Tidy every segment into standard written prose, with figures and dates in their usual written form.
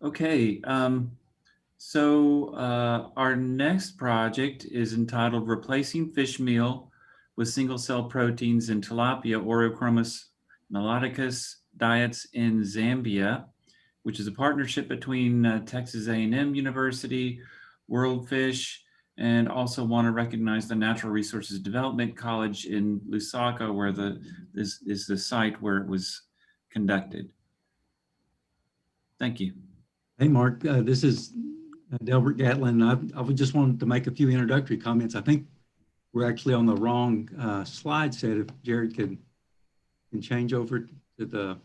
Okay, so our next project is entitled Replacing Fish Meal with Single-Cell Proteins in Tilapia Oreochromis melodicus Diets in Zambia, which is a partnership between Texas A&M University, World Fish, and also want to recognize the Natural Resources Development College in Lusaka, where this is the site where it was conducted. Thank you. Hey, Mark, this is Delbert Gatlin. I would just wanted to make a few introductory comments. I think we're actually on the wrong slide set. If Jared can change over to the,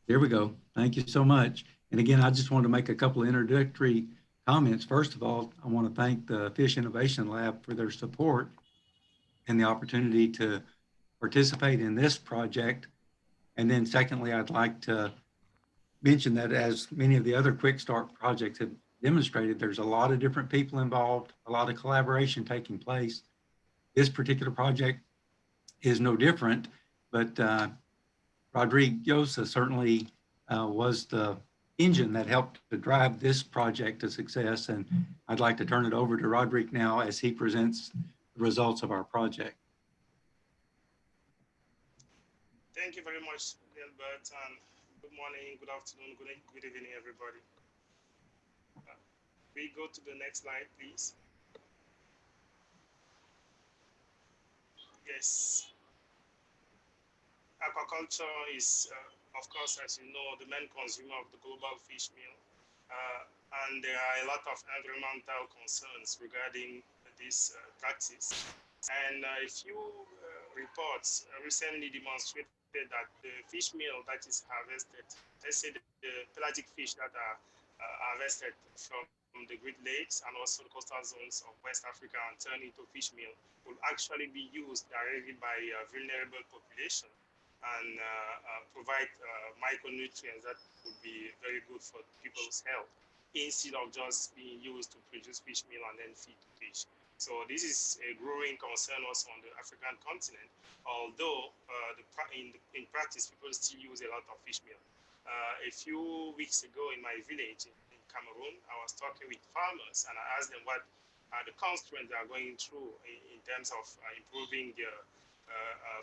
there we go. Thank you so much. And again, I just wanted to make a couple of introductory comments. First of all, I want to thank the Fish Innovation Lab for their support and the opportunity to participate in this project. And then secondly, I'd like to mention that as many of the other Quick Start projects have demonstrated, there's a lot of different people involved, a lot of collaboration taking place. This particular project is no different, but Rodrigue Yosa certainly was the engine that helped to drive this project to success. And I'd like to turn it over to Rodrigue now as he presents the results of our project. Thank you very much, Delbert, and good morning, good afternoon, good evening, everybody. We go to the next slide, please. Yes. Aquaculture is, of course, as you know, the main consumer of the global fish meal. And there are a lot of environmental concerns regarding this practice. And a few reports recently demonstrated that the fish meal that is harvested, let's say the pelagic fish that are harvested from the Great Lakes and also the coastal zones of West Africa and turned into fish meal, will actually be used directly by vulnerable population and provide micronutrients that would be very good for people's health, instead of just being used to produce fish meal and then feed the fish. So this is a growing concern also on the African continent, although in practice, people still use a lot of fish meal. A few weeks ago in my village in Cameroon, I was talking with farmers and I asked them what are the constraints they are going through in terms of improving their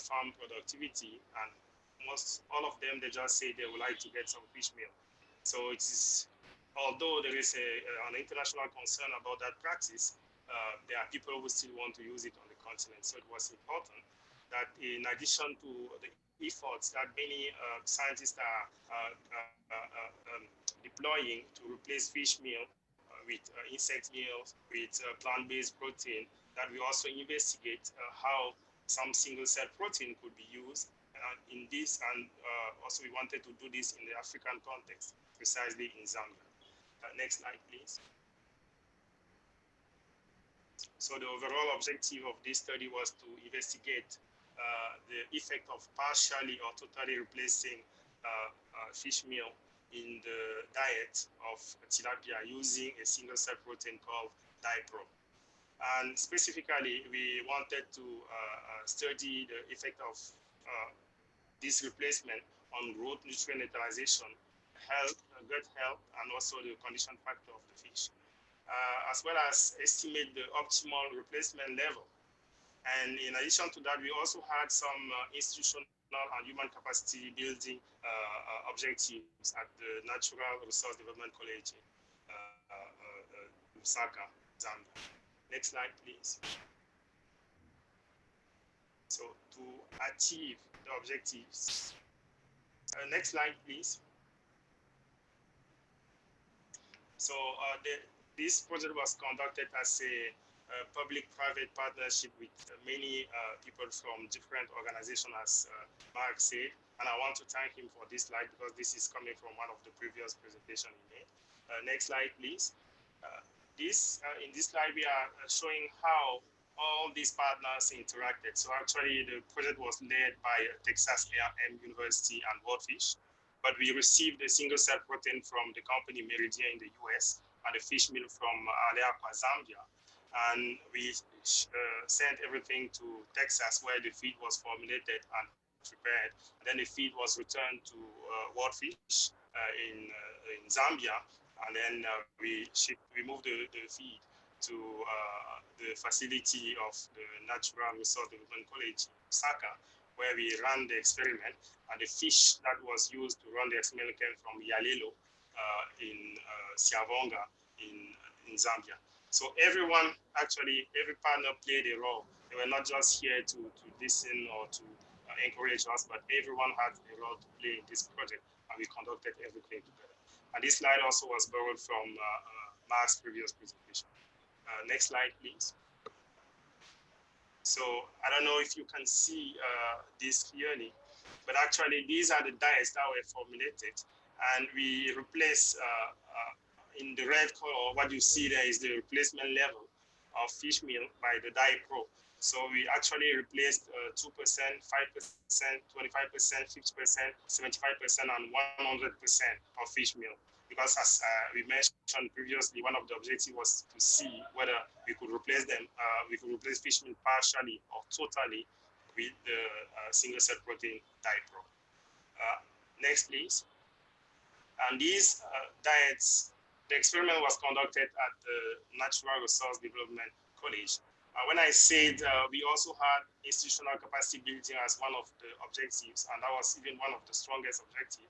farm productivity, and all of them, they just say they would like to get some fish meal. So it is, although there is an international concern about that practice, there are people who still want to use it on the continent. So it was important that in addition to the efforts that many scientists are deploying to replace fish meal with insect meal, with plant-based protein, that we also investigate how some single-cell protein could be used in this, and also we wanted to do this in the African context, precisely in Zambia. Next slide, please. So the overall objective of this study was to investigate the effect of partially or totally replacing fish meal in the diet of tilapia using a single-cell protein called diprobe. And specifically, we wanted to study the effect of this replacement on growth, nutrient neutralization, health, gut health, and also the condition factor of the fish, as well as estimate the optimal replacement level. And in addition to that, we also had some institutional and human capacity building objectives at the Natural Resource Development College in Lusaka, Zambia. Next slide, please. So to achieve the objectives. Next slide, please. So this project was conducted as a public-private partnership with many people from different organizations, as Mark said. And I want to thank him for this slide because this is coming from one of the previous presentations he made. Next slide, please. In this slide, we are showing how all these partners interacted. So actually, the project was led by Texas A&M University and World Fish, but we received a single-cell protein from the company Meridian in the US and a fish meal from Aleapa, Zambia. And we sent everything to Texas, where the feed was formulated and prepared. And then the feed was returned to wild fish in Zambia, and then we moved the feed to the facility of the Natural Resource Development College, Lusaka, where we ran the experiment. And the fish that was used to run the experiment came from Yalelo in Siavonga in Zambia. So every partner played a role. They were not just here to listen or to encourage us, but everyone had a role to play in this project, and we conducted everything together. And this slide also was borrowed from Mark's previous presentation. Next slide, please. So I don't know if you can see this clearly, but actually these are the diets that were formulated, and we replace in the red color, what you see there is the replacement level of fish meal by the Diet Pro. So we actually replaced 2%, 5%, 25%, 50%, 75%, and 100% of fish meal. Because as we mentioned previously, one of the objectives was to see whether we could replace them, we could replace fish meal partially or totally with the single cell protein Diet Pro. Next, please. And these diets, the experiment was conducted at the Natural Resource Development College. When I said we also had institutional capacity building as one of the objectives, and that was even one of the strongest objectives,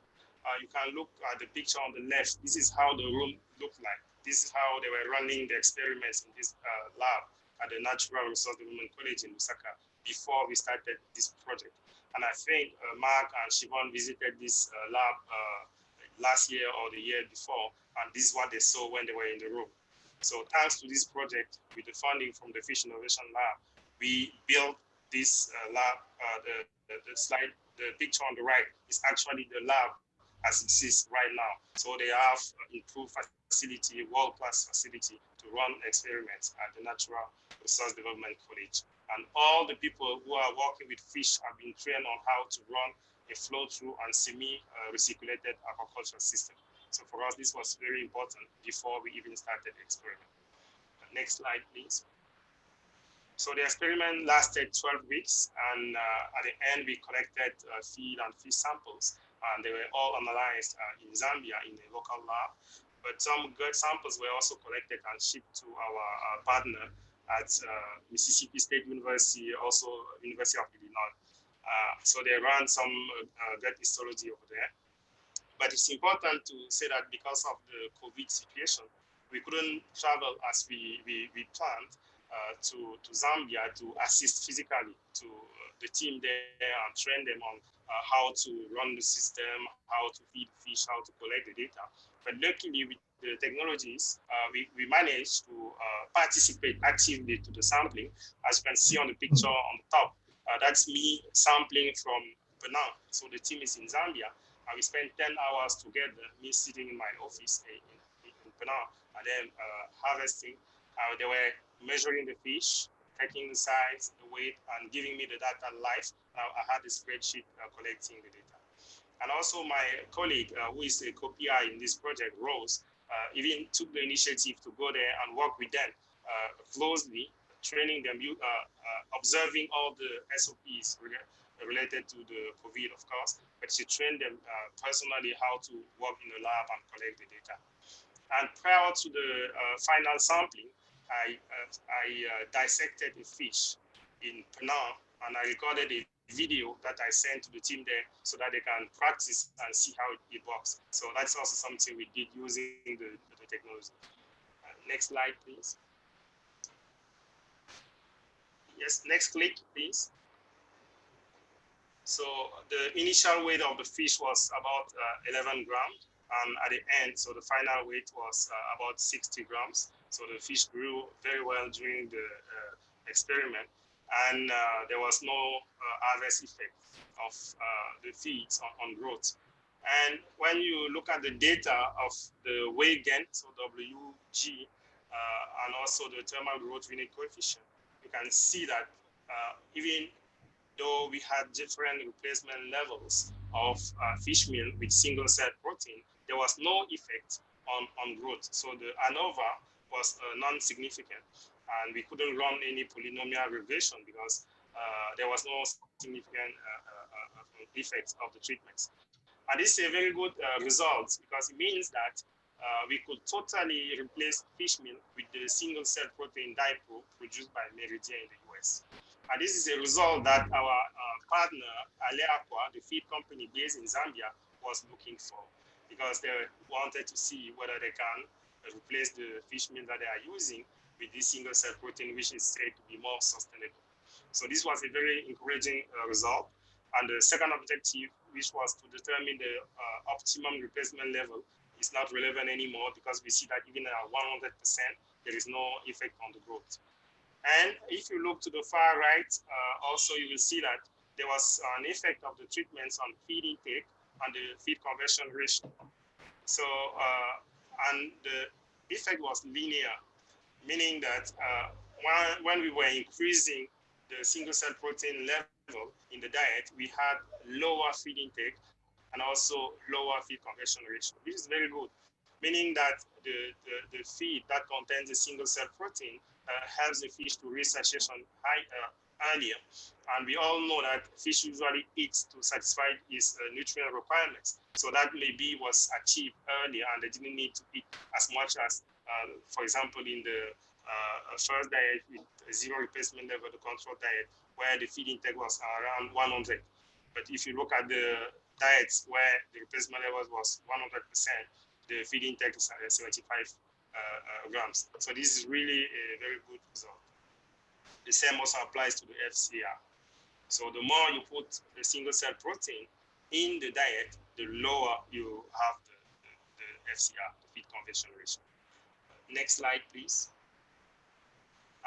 you can look at the picture on the left. This is how the room looked like. This is how they were running the experiments in this lab at the Natural Resource Development College in Lusaka before we started this project. And I think Mark and Siobhan visited this lab last year or the year before, and this is what they saw when they were in the room. So thanks to this project, with the funding from the Fish Innovation Lab, we built this lab. The picture on the right is actually the lab as it is right now. So they have improved facility, world-class facility to run experiments at the Natural Resource Development College. And all the people who are working with fish have been trained on how to run a flow-through and semi-recirculated aquaculture system. So for us, this was very important before we even started the experiment. Next slide, please. So the experiment lasted 12 weeks, and at the end, we collected feed and fish samples, and they were all analyzed in Zambia in a local lab. But some good samples were also collected and shipped to our partner at Mississippi State University, also University of Illinois. So they ran some gut histology over there. But it's important to say that because of the COVID situation, we couldn't travel as we planned to Zambia to assist physically to the team there and train them on how to run the system, how to feed fish, how to collect the data. But luckily, with the technologies, we managed to participate actively to the sampling. As you can see on the picture on the top, that's me sampling from Penang. So the team is in Zambia, and we spent 10 hours together, me sitting in my office in Penang, and then harvesting. They were measuring the fish, taking the size, the weight, and giving me the data live. I had a spreadsheet collecting the data. And also my colleague, who is a co-PI in this project, Rose, even took the initiative to go there and work with them closely, training them, observing all the SOPs related to the COVID, of course, but she trained them personally how to work in the lab and collect the data. And prior to the final sampling, I dissected a fish in Penang, and I recorded a video that I sent to the team there so that they can practice and see how it works. So that's also something we did using the technology. Next slide, please. Yes, next click, please. So the initial weight of the fish was about 11 grams, and at the end, so the final weight was about 60 grams. So the fish grew very well during the experiment, and there was no adverse effect of the feeds on growth. And when you look at the data of the weight gain, so WG, and also the thermal growth unit coefficient, you can see that even though we had different replacement levels of fish meal with single cell protein, there was no effect on growth. So the ANOVA was non-significant, and we couldn't run any polynomial regression because there was no significant effects of the treatments. And this is a very good result because it means that we could totally replace fish meal with the single cell protein dipro produced by Meridian in the US. And this is a result that our partner, Aqua, the feed company based in Zambia, was looking for because they wanted to see whether they can replace the fish meal that they are using with this single cell protein, which is said to be more sustainable. So this was a very encouraging result. And the second objective, which was to determine the optimum replacement level, is not relevant anymore because we see that even at 100%, there is no effect on the growth. And if you look to the far right, also you will see that there was an effect of the treatments on feed intake and the feed conversion ratio. So, and the effect was linear, meaning that when we were increasing the single cell protein level in the diet, we had lower feed intake and also lower feed conversion ratio. This is very good, meaning that the feed that contains the single cell protein helps the fish to reach satiation earlier. And we all know that fish usually eats to satisfy its nutrient requirements. So that maybe was achieved earlier and they didn't need to eat as much as, for example, in the first diet with zero replacement level, the control diet, where the feed intake was around 100. But if you look at the diets where the replacement level was 100%, the feed intake is 75 grams. So this is really a very good result. The same also applies to the FCR. So the more you put the single cell protein in the diet, the lower you have the FCR, the feed conversion ratio. Next slide, please.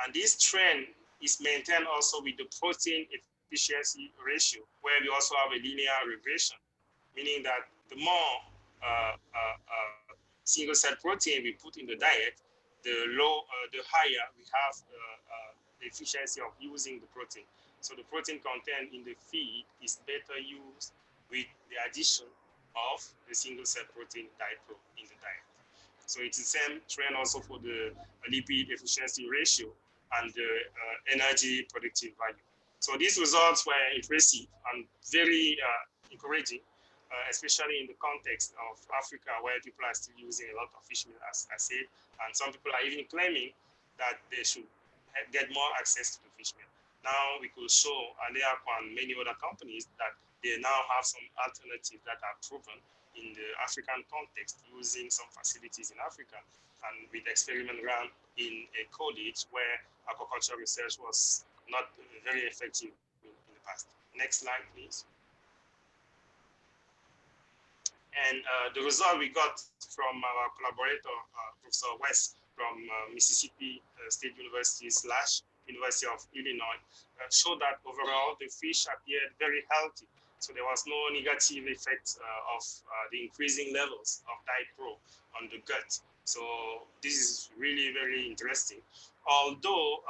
And this trend is maintained also with the protein efficiency ratio, where we also have a linear regression, meaning that the more single cell protein we put in the diet, the higher we have the efficiency of using the protein. So the protein content in the feed is better used with the addition of the single cell protein dipro in the diet. So it's the same trend also for the lipid efficiency ratio and the energy productive value. So these results were impressive and very encouraging, especially in the context of Africa, where people are still using a lot of fish meal, as I said, and some people are even claiming that they should get more access to the fish meal. Now we could show Aleakwa and many other companies that they now have some alternatives that are proven in the African context using some facilities in Africa and with experiment run in a college where aquaculture research was not very effective in the past. Next slide, please. And the result we got from our collaborator, Professor West from Mississippi State University / University of Illinois, showed that overall the fish appeared very healthy. So there was no negative effect of the increasing levels of dipro on the gut. So this is really very interesting. Although,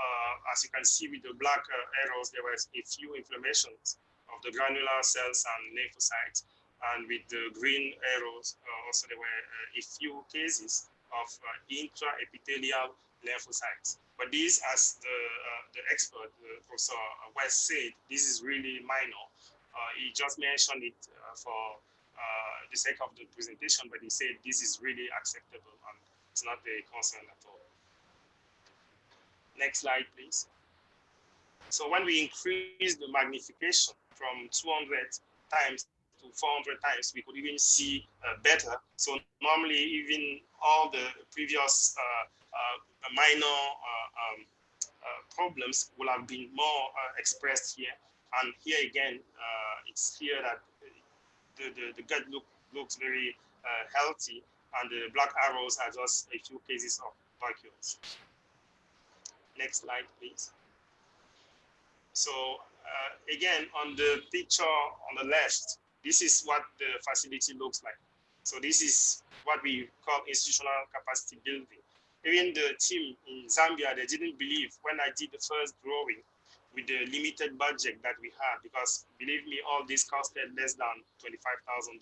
as you can see with the black arrows, there was a few inflammations of the granular cells and lymphocytes. And with the green arrows, also there were a few cases of intraepithelial lymphocytes. But this, as the expert, Professor West said, this is really minor. He just mentioned it for the sake of the presentation, but he said this is really acceptable and it's not a concern at all. Next slide, please. So when we increase the magnification from 200 times to 400 times, we could even see better. So normally, even all the previous minor problems will have been more expressed here. And here again, it's clear that the gut looks very healthy, and the black arrows are just a few cases of vacuoles. Next slide, please. So again, on the picture on the left, this is what the facility looks like. So this is what we call institutional capacity building. Even the team in Zambia, they didn't believe when I did the first drawing with the limited budget that we had, because believe me, all this costed less than $25,000,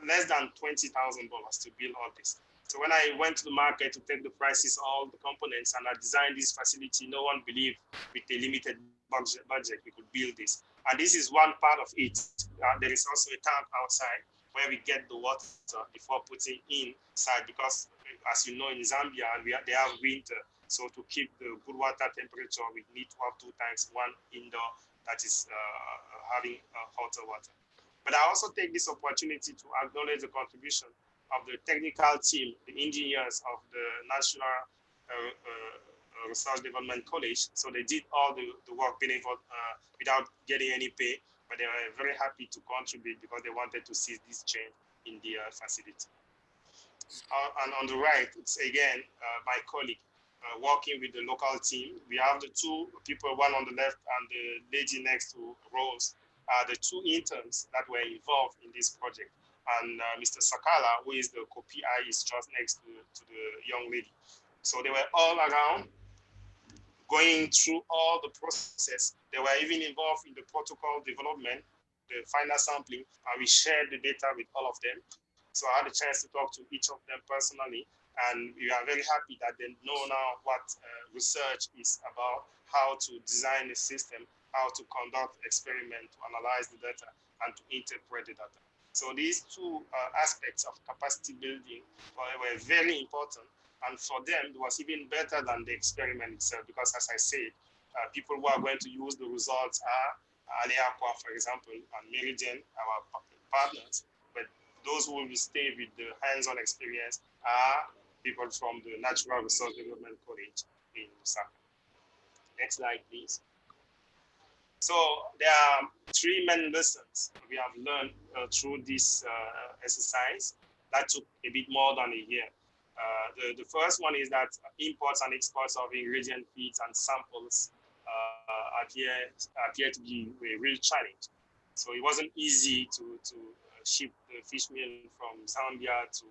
less than $20,000 to build all this. So when I went to the market to take the prices, all the components, and I designed this facility, no one believed with a limited budget we could build this. And this is one part of it. There is also a tank outside where we get the water before putting inside, because as you know, in Zambia, they have winter. So to keep the good water temperature, we need to have 2 tanks, one indoor that is having hotter water. But I also take this opportunity to acknowledge the contribution of the technical team, the engineers of the National Research Development College. So they did all the work without getting any pay, but they were very happy to contribute because they wanted to see this change in the facility. And on the right, it's again my colleague working with the local team. We have the 2 people, one on the left and the lady next to Rose, the 2 interns that were involved in this project. And Mr. Sakala, who is the co-PI, is just next to the young lady. So they were all around, going through all the process. They were even involved in the protocol development, the final sampling, and we shared the data with all of them. So I had a chance to talk to each of them personally, and we are very happy that they know now what research is about, how to design a system, how to conduct experiments, to analyze the data, and to interpret the data. So these 2 aspects of capacity building were very important. And for them, it was even better than the experiment itself, because as I said, people who are going to use the results are Aleaqua, for example, and Meridian, our partners. But those who will stay with the hands-on experience are people from the Natural Resource Development College in Lusaka. Next slide, please. So there are 3 main lessons we have learned through this exercise that took a bit more than a year. The first one is that imports and exports of ingredient feeds and samples appear to be a real challenge. So it wasn't easy to ship the fish meal from Zambia to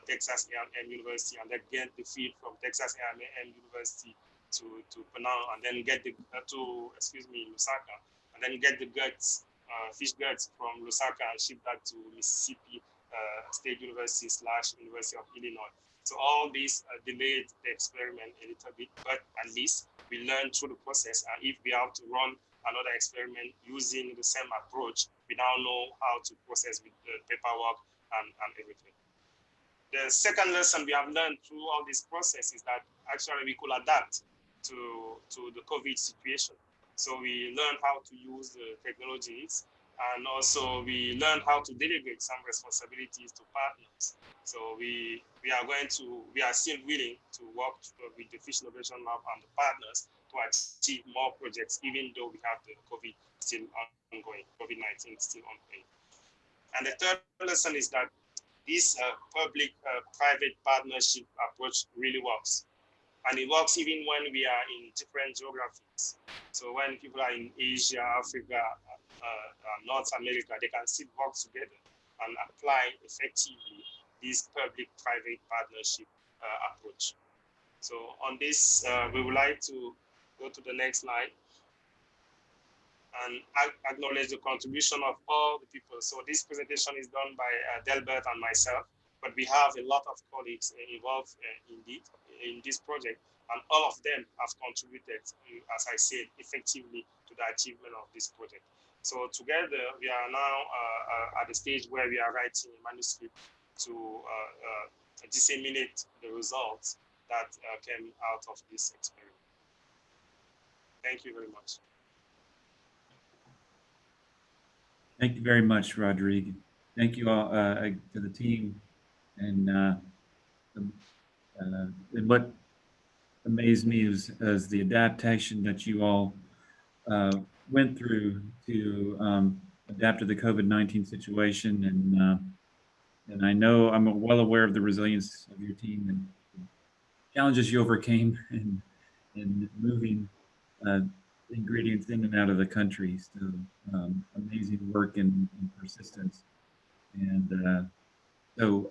Texas A&M University, and then get the feed from Texas A&M University to Penang, and then get the Lusaka, and then get the guts, fish guts from Lusaka and ship that to Mississippi State University / University of Illinois. So all these delayed the experiment a little bit, but at least we learned through the process. And if we have to run another experiment using the same approach, we now know how to process with the paperwork and everything. The second lesson we have learned through all this process is that actually we could adapt to the COVID situation. So we learned how to use the technologies, and also we learned how to delegate some responsibilities to partners. So we are still willing to work with the Fish Innovation Lab and the partners to achieve more projects, even though we have the COVID still ongoing, COVID-19 still ongoing. And the third lesson is that this public-private partnership approach really works. And it works even when we are in different geographies. So when people are in Asia, Africa, North America, they can still work together and apply effectively this public-private partnership approach. So on this, we would like to go to the next slide and acknowledge the contribution of all the people. So this presentation is done by Delbert and myself, but we have a lot of colleagues involved indeed in this project, and all of them have contributed, as I said, effectively to the achievement of this project. So together, we are now at the stage where we are writing a manuscript to disseminate the results that came out of this experiment. Thank you very much. Thank you very much, Rodrigue. Thank you all to the team. And what amazed me is the adaptation that you all went through to adapt to the COVID-19 situation. And I know I'm well aware of the resilience of your team and challenges you overcame in moving ingredients in and out of the country. So amazing work and persistence. And so